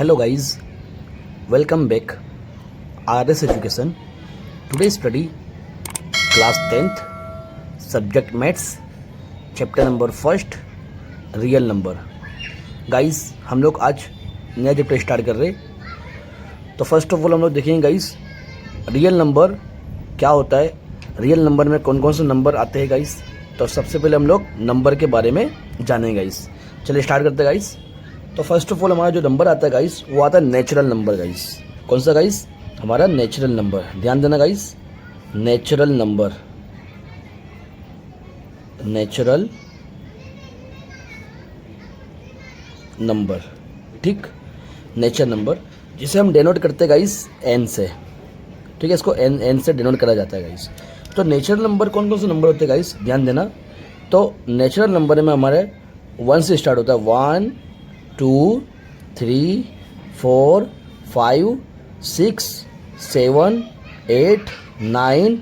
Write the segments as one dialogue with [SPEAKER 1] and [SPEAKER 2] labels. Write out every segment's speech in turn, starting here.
[SPEAKER 1] Hello guys, welcome back. RS Education. Today study class 10th subject maths chapter number first real number. Guys हम लोग आज नया chapter start कर रहे हैं. तो फर्स्ट ऑफ ऑल हम लोग देखेंगे गाइस रियल नंबर क्या होता है, रियल नंबर में कौन कौन से नंबर आते हैं गाइस. तो सबसे पहले हम लोग नंबर के बारे में जानेंगे गाइस. चलिए स्टार्ट करते हैं गाइस. तो फर्स्ट ऑफ ऑल हमारा जो नंबर आता है गाइस वो आता है नेचुरल नंबर गाइस. कौन सा गाइस? हमारा नेचुरल नंबर. ध्यान देना guys, natural number, natural number, ठीक, नेचुरल नंबर जिसे हम डिनोट करते हैं गाइस एन से. ठीक है, इसको एन से डिनोट करा जाता है गाइस. तो नेचुरल नंबर कौन कौन से नंबर होते हैं गाइस, ध्यान देना. तो नेचुरल नंबर में हमारे 1 से स्टार्ट होता है. 1 2 3 4 5 6 7 8 9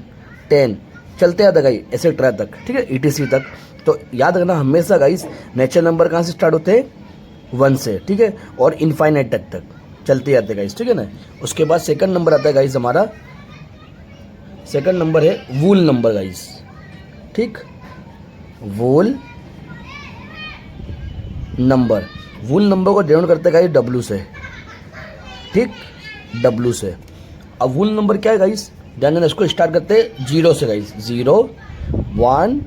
[SPEAKER 1] 10 चलते आता गाइस एसेट्रा तक. ठीक है, ETC तक. तो याद रखना हमेशा गाइस नेचुरल नंबर कहाँ से स्टार्ट होते हैं? 1 से. ठीक है, और इनफाइनाइट तक चलते जाते गाइस. ठीक है ना. उसके बाद सेकंड नंबर आता है गाइस हमारा, सेकंड नंबर है वूल नंबर गाइस. ठीक, वूल नंबर. वूल नंबर को डिनोट करते हैं गाइस W से. ठीक, W से. अब वूल नंबर क्या है गाइस, ध्यान देना. इसको स्टार्ट करते हैं 0 से गाइस. 0 1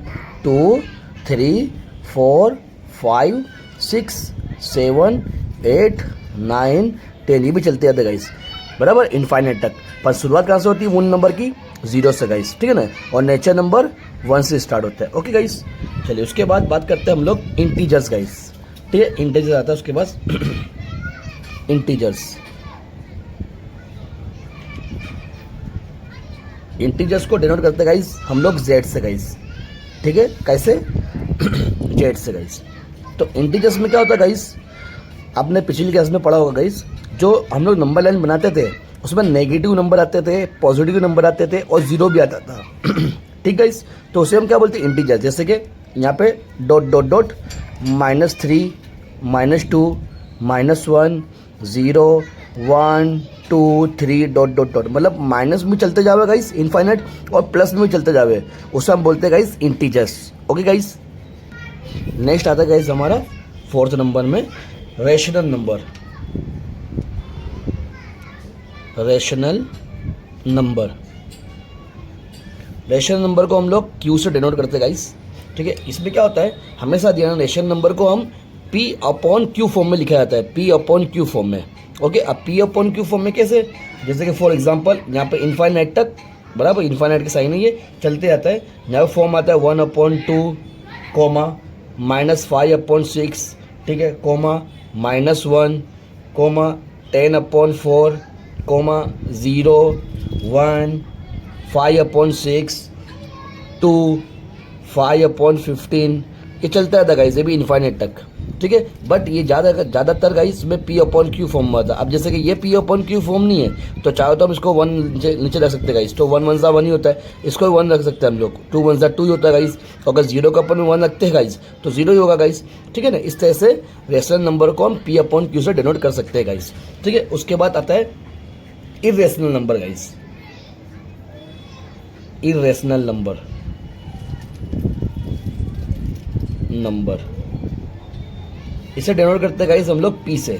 [SPEAKER 1] 2 3 4 5 6 7 8 9 10 ये भी चलते जाते गाइस बराबर इनफाइनाइट तक. पर शुरुआत कहाँ से होती है वूल नंबर की? 0 से गाइस. ठीक है ना. और नेचुरल नंबर 1 से स्टार्ट होता है. ओके गाइस, चलिए उसके बाद बात करते हैं हम लोग इंटीजर्स गाइस. ठीक है, इंटीजर्स आता है उसके बाद इंटीजर्स. इंटीजर्स को डिनोट करते हैं गाइस हम लोग Z से गाइस. ठीक है, कैसे? Z से गाइस. तो इंटीजर्स में क्या होता है गाइस, आपने पिछली क्लास में पढ़ा होगा गाइस, जो हम लोग नंबर लाइन बनाते थे उसमें नेगेटिव नंबर आते थे, पॉजिटिव नंबर आते थे और 0 भी आता था. ठीक गाइस, तो उसे हम क्या बोलते हैं? इंटीजर. जैसे कि यहाँ पे dot dot dot -3 -2 -1 0 1 2 3 dot dot dot, मतलब माइनस में चलते जावे गाइस इनफाइनाइट और प्लस में भी चलते जावे, उसे हम बोलते हैं guys integers. Okay guys, next आता है गाइस हमारा 4th नंबर में rational number. Rational number, rational number को हम लोग Q से डिनोट करते हैं गाइस. ठीक है, इसमें क्या होता है, हमेशा ध्यान, रेशनल नंबर को हम P/Q फॉर्म में लिखा जाता है. P/Q फॉर्म में. ओके, अब P/Q फॉर्म में कैसे? जैसे कि फॉर एग्जांपल यहाँ पे इनफाइनाइट तक बराबर, इनफाइनाइट की साइन है ये, चलते जाता है. यहाँ पे फॉर्म आता है 1/2 कोमा -5/6. ठीक है, कोमा -1 कोमा 10/4 कोमा 0 1 5/6 2 5/15 ये चलता रहता गाइस, ये भी इनफाइनाइट तक. ठीक है, बट ये ज़्यादातर गाइस में P/Q फॉर्म में आता है. अब जैसे कि ये P/Q फॉर्म नहीं है तो चाहे तो हम इसको 1 नीचे रख सकते हैं गाइस. तो 1 1 1 ही होता है, इसको 1 रख सकते हैं हम लोग. 2 1 2 ही होता है गाइस. तो अगर 0 का अपन 1 रखते हैं गाइस तो 0 ही होगा गाइस. ठीक है ना. इस तरह से रेशनल नंबर को हम P/Q से डिनोट कर सकते हैं गाइस. ठीक है, उसके बाद आता है irrational number guys. Irrational number इसे डिनोट करते हैं गाइस हम लोग P से.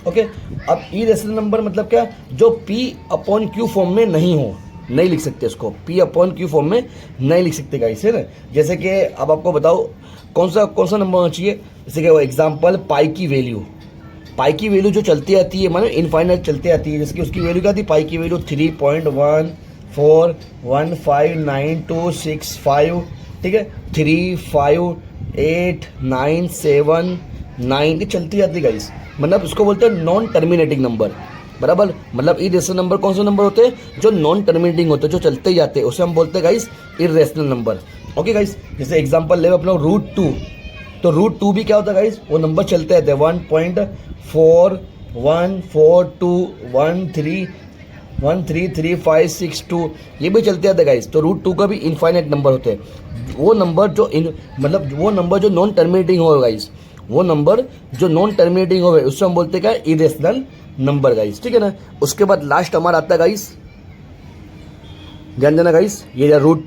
[SPEAKER 1] ओके, अब इरेशनल नंबर मतलब क्या? जो P/Q फॉर्म में नहीं हो, नहीं लिख सकते इसको. P/Q फॉर्म में नहीं लिख सकते गाइस, है ना. जैसे कि अब आपको बताओ कौन सा नंबर होना चाहिए. जैसे कि एग्जांपल पाई की वैल्यू जो चलती आती है, मानो इनफाइनाइट चलती आती है. जैसे कि उसकी वैल्यू क्या थी? पाई की वैल्यू 3.14159265. ठीक है, 3 5 8 9 7 9 ये चलती जाती गाइस. मतलब इसको बोलते हैं नॉन टर्मिनेटिंग नंबर बराबर. मतलब इरेशनल नंबर कौन से नंबर होते हैं? जो नॉन टर्मिनेटिंग होते हैं, जो चलते ही जाते हैं, उसे हम बोलते हैं guys irrational number. Okay guys, जैसे एग्जांपल ले अपना √2. तो √2 भी क्या होता है गाइस? वो नंबर चलते रहते हैं. 1.414213 13356 ये भी चलते आते गाइस. तो √2 का भी इनफाइनाइट नंबर होते हैं. वो नंबर जो वो नंबर जो नॉन टर्मिनेटिंग हो गाइस वो नंबर जो नॉन टर्मिनेटिंग हो उससे हम बोलते क्या, इरेशनल नंबर गाइस, ठीक है ना। उसके बाद लास्ट हमारा आता है गाइस, ध्यान देना गाइस, ये रूट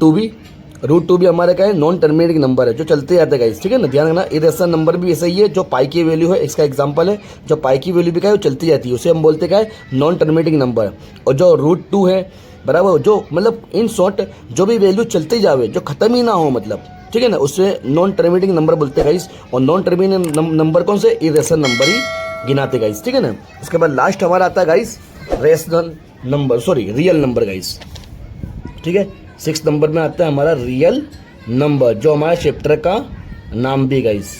[SPEAKER 1] टू भी हमारा क्या है, नॉन टर्मिनेटिंग नंबर है जो चलते जाते हैं गाइस, ठीक है ना। ध्यान रखना, इरेशनल नंबर भी ऐसा ही है, जो पाई की वैल्यू है, इसका एग्जांपल है, जो पाई की वैल्यू भी क्या है वो चलती जाती है, उसे हम बोलते क्या है, नॉन टर्मिनेटिंग नंबर। और जो रूट 2 है बराबर, जो मतलब इन शॉर्ट जो भी वैल्यू चलती जावे, जो खत्म ही ना हो मतलब, ठीक है ना, उससे नॉन टर्मिनेटिंग नंबर बोलते हैं गाइस। और नॉन टर्मिनेटिंग नंबर कौन से, इरेशनल नंबर ही गिनाते गाइस, ठीक है ना। उसके बाद लास्ट हमारा आता है guys rational number, sorry real number guys, ठीक है। 6 नंबर में आता है हमारा रियल नंबर, जो हमारे चैप्टर का नाम भी गाइस,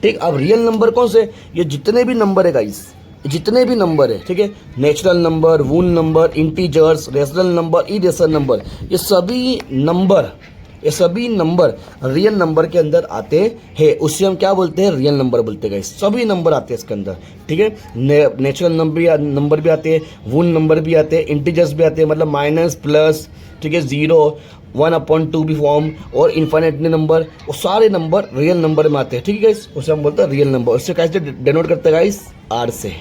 [SPEAKER 1] ठीक। अब रियल नंबर कौन से, ये जितने भी नंबर है गाइस, जितने भी नंबर है, ठीक है, natural number, whole number, integers, rational number, irrational number, ये सभी नंबर रियल नंबर के अंदर आते हैं, उससे हम क्या बोलते हैं, रियल नंबर बोलते हैं गाइस। सभी नंबर आते हैं इसके अंदर, ठीक है। नेचुरल नंबर भी आते हैं, वूल नंबर भी आते हैं, इंटीजर्स भी आते हैं, मतलब माइनस प्लस, ठीक है, 0 1/2 भी फॉर्म, और इन्फिनिटी नंबर, वो सारे नंबर रियल नंबर में आते हैं, ठीक है गाइस, उसे हम बोलते हैं रियल नंबर। उससे कैसे डिनोट करते हैं गाइस, आर से।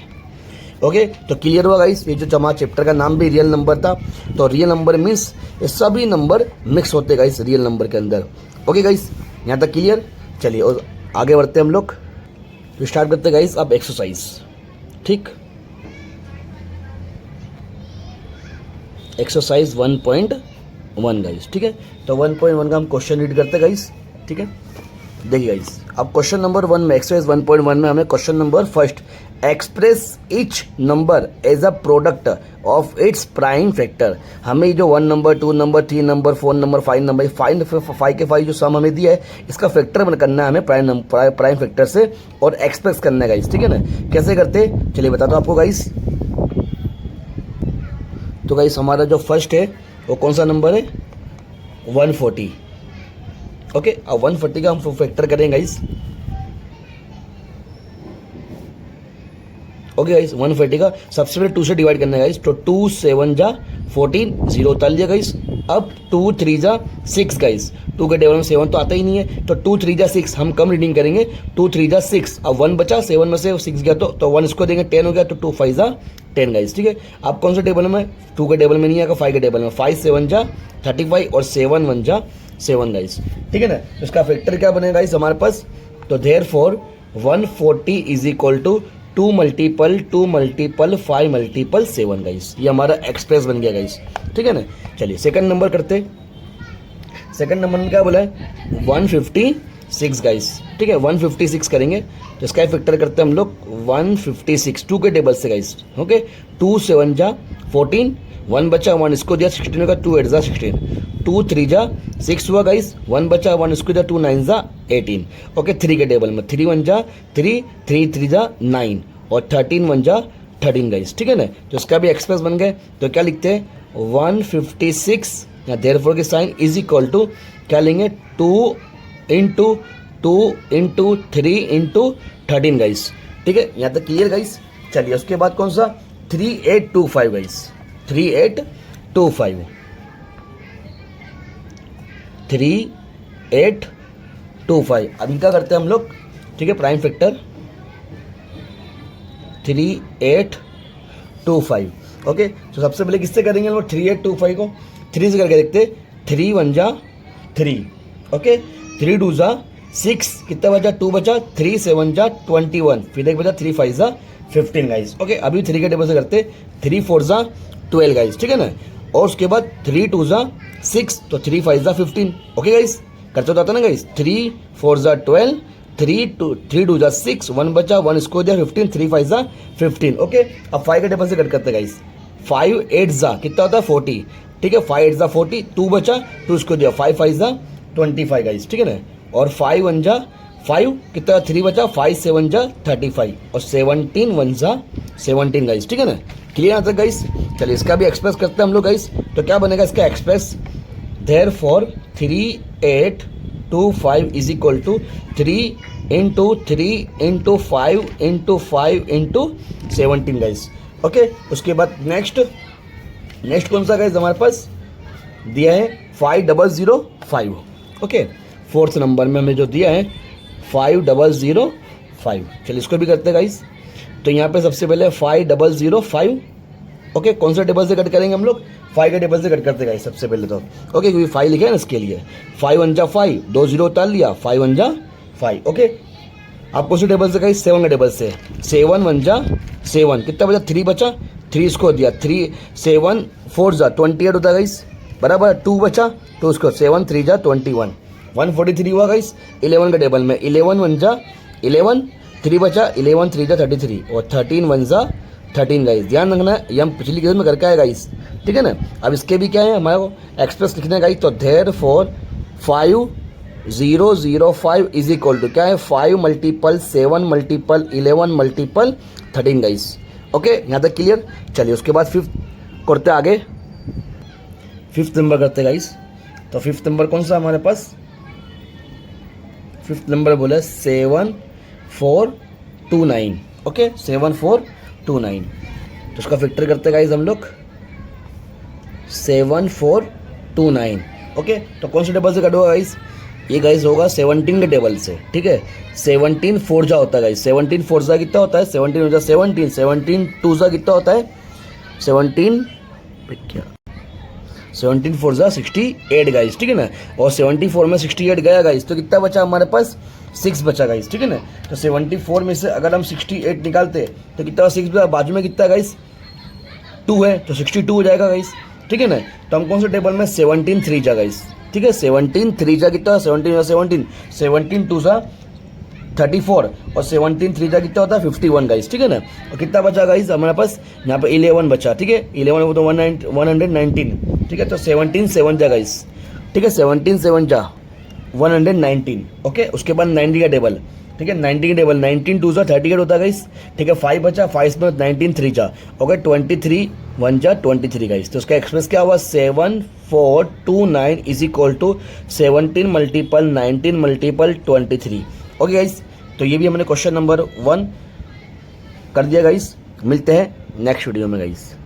[SPEAKER 1] ओके, तो क्लियर हुआ गाइस, ये जो हमारा चैप्टर का नाम भी रियल नंबर था, तो रियल नंबर मीन्स ये सभी नंबर मिक्स होते गाइस रियल नंबर के अंदर। ओके गाइस, यहाँ तक क्लियर। चलिए और आगे बढ़ते हैं हम लोग, तो स्टार्ट करते हैं गाइस अब एक्सरसाइज, ठीक। एक्सरसाइज 1.1 गाइस, ठीक है। तो 1.1 का हम क्वेश्चन रीड करते हैं गाइस, ठीक है। देखिए गाइस, अब क्वेश्चन नंबर 1 में, एक्सरसाइज 1.1 में हमें question number first, express each number as a product of its prime factor. हमें जो 1 number, 2 number, 3 number, 4 number, 5 number, 5 के 5 जो सम हमें दिया है, इसका फैक्टर करना है हमें प्राइम फैक्टर से, और एक्सप्रेस करना है गाइस, ठीक है ना। कैसे करते, चलिए बता दो आपको गाइस। तो गाइस हमारा जो फर्स्ट है वो कौन सा नंबर है, 140। ओके, अब 140 का हम फैक्टर करेंगे गाइस। ओके गाइस, 140 का सबसे पहले 2 से डिवाइड करना है गाइस, तो 2 7 जा 14, 0 उतार लिया गाइस। अब 2 3 जा 6 गाइस, 2 के टेबल में 7 तो आता ही नहीं है, तो 2 3 जा 6, हम कम रीडिंग करेंगे, 2 3 जा 6। अब 1 बचा, 7 में से 6 गया तो 1 इसको देंगे, 10 हो गया, तो 2 5 जा 10 गाइस, ठीक है। अब कौन सा टेबल में, 2 के टेबल में नहीं आएगा, 5 के टेबल में, 5 7 जा 35 और 7 1 जा 7 गाइस, ठीक है ना। इसका फैक्टर क्या बनेगा गाइस हमारे पास, तो therefore 140 is equal to 2 multiple 5 multiple 7 guys, ये हमारा एक्सप्रेस बन गया गाइस, ठीक है ना। चलिए सेकंड नंबर करते, सेकंड नंबर में क्या बोला है, 156 गाइस, ठीक है, 156 करेंगे, तो इसका फैक्टर करते हैं हम लोग 156, 2 के टेबल से गाइस। ओके, 2 7 जा 14, 1 बचा, 1 इसको दिया, 16 होगा, 2 8 जा 16, 2 3 जा 6 हुआ गाइस, 1 बचा, 1 इसको दिया, 2 9 जा 18। ओके, 3 के टेबल में 3 1 जा 3, 3 3 जा 9, और 13 1 जा 13 गाइस, ठीक है ना। तो इसका भी एक्सप्रेस बन गए, तो क्या लिखते हैं, 156 या देयरफॉर के साइन इज इक्वल टू क्या लेंगे, 2 इंटू 3 इंटू 13 गाइस, ठीक है। यहाँ तक क्लियर गाइस। चलिए उसके बाद कौन सा, 3825 गाइस, 3825 3825। अब इनका करते हैं हम लोग, ठीक है, प्राइम फैक्टर 3825। ओके, तो सबसे पहले किससे करेंगे हम लोग, 3825 को 3 से करके देखते, 3 1 जा 3, ओके, 3 2 जा 6, कितना बचा, 2 बचा, 3 7 जा 21, फिर एक बचा 3 5 जा 15 गाइस। ओके, अभी 3 के टेबल से करते, 3 4 जा 12 गाइस, ठीक है ना। और उसके बाद 3 2 जा 6, तो 3 5 जा 15। ओके गाइस, करते होता ना गाइस, 3 4 जा 12, 3 2 जा 6, 1 बचा, 1 इसको दिया 15, 3 5 जा 15। ओके, अब 5 के टेबल से कट करते गाइस, 5 8 जा कितना होता है 40, ठीक है, 5 8 जा 40, 2 बचा, 2 इसको दिया, 5 5 जा 25 गाइस, ठीक है ना। और 5 1 जा 5, कितना 3 बचा, 5 7 जा 35, और 17 1 जा 17 गाइस, ठीक है ना। क्लियर यहाँ तक गाइस। चलिए इसका भी एक्सप्रेस करते हैं हम लोग गाइस, तो क्या बनेगा इसका express, therefore 3825 is equal to 3 into 3 into 5 into 5 into 17 guys. Okay, उसके बाद नेक्स्ट कौन सा गाइस हमारे पास दिया है, 5005। ओके, फोर्थ नंबर में हमें जो दिया है 5005, 5। चलिए इसको भी करते हैं गाइस। तो यहाँ पे सबसे पहले 5005, ओके, कौन सा टेबल से कट करेंगे हम लोग? 5 के टेबल से कट करते गाइस सबसे पहले तो, ओके, क्योंकि 5 लिखे है ना इसके लिए। 5 1 जा 5, 2 0 उतार लिया, 5 1 जा 5, ओके। आप कौन से टेबल से गाइस? 7 के टेबल से। 7 1 जा 7, कितना बचा? 3 बचा, 3 इसको दिया, 3 7 4 जा 28 होता है गाइस, बराबर। 2 बचा तो उसको 7 3 जा 21, 143 हुआ गाइस 11 के टेबल में। 11 1 जा 11, 3 बचा, 11 3 जा 33 और 13 1 जा 13 गाइस। ध्यान रखना है, ये हम पिछली केस में करके आए गाइस, ठीक है ना। अब इसके भी क्या है, हमारे को एक्सप्रेस लिखना है गाइस। तो देयरफॉर 5005 इज इक्वल टू क्या है? 5 multiple 7 multiple 11 multiple 13 guys, okay. यहाँ तक क्लियर। चलिए उसके बाद 5th करते आगे, 5th नंबर करते गाइस। तो 5th नंबर कौन सा हमारे पास? 5th नंबर बोले 7429, ओके, 7429। तो उसका फैक्टर करते गाइस हम लोग 7429, ओके। तो कौन से टेबल से कट होगा गाइस? ये गाइस होगा 17 के टेबल से, ठीक है। 17 4 जा होता है गाइस, 17 4 जा कितना होता है? 17 हो जा 17, 17 2 जा कितना होता है? 17 4 जा 68 गाइस, ठीक है ना। और 74 में 68 गया गाइस, तो कितना बचा हमारे पास? 6 बचा गाइस, ठीक है ना। तो 74 में से अगर हम 68 निकालते तो कितना? 6 बचा, बाजू में कितना गाइस? 2 है, तो 62 हो जाएगा गाइस, ठीक है ना। तो हम कौन से टेबल में? 17 3 जा गाइस, ठीक है। 17 3 जा कितना? 17 17, 17 2 जा 34 और 17 3 जा कितना होता है? 51 गाइस, ठीक है ना। और कितना बचा गाइस हमारे पास? यहाँ पे 11 बचा, ठीक है। 11 वो तो 119, ठीक है। तो 17 7 जा गाइस, ठीक है। 17 7 जा 119, ओके। उसके बाद 90 का टेबल, ठीक है। 90 का टेबल 19 2 जा 38 होता है गाइस, ठीक है। 5 बचा, 5 में 19 3 जा, ओके। 23 1 जा 23 गाइस। तो उसका एक्सप्रेस क्या हुआ? 7429 is equal to 17 multiple 19 multiple 23, okay guys. तो ये भी हमने क्वेश्चन नंबर 1 कर दिया गाइस। मिलते हैं नेक्स्ट वीडियो में गाइस।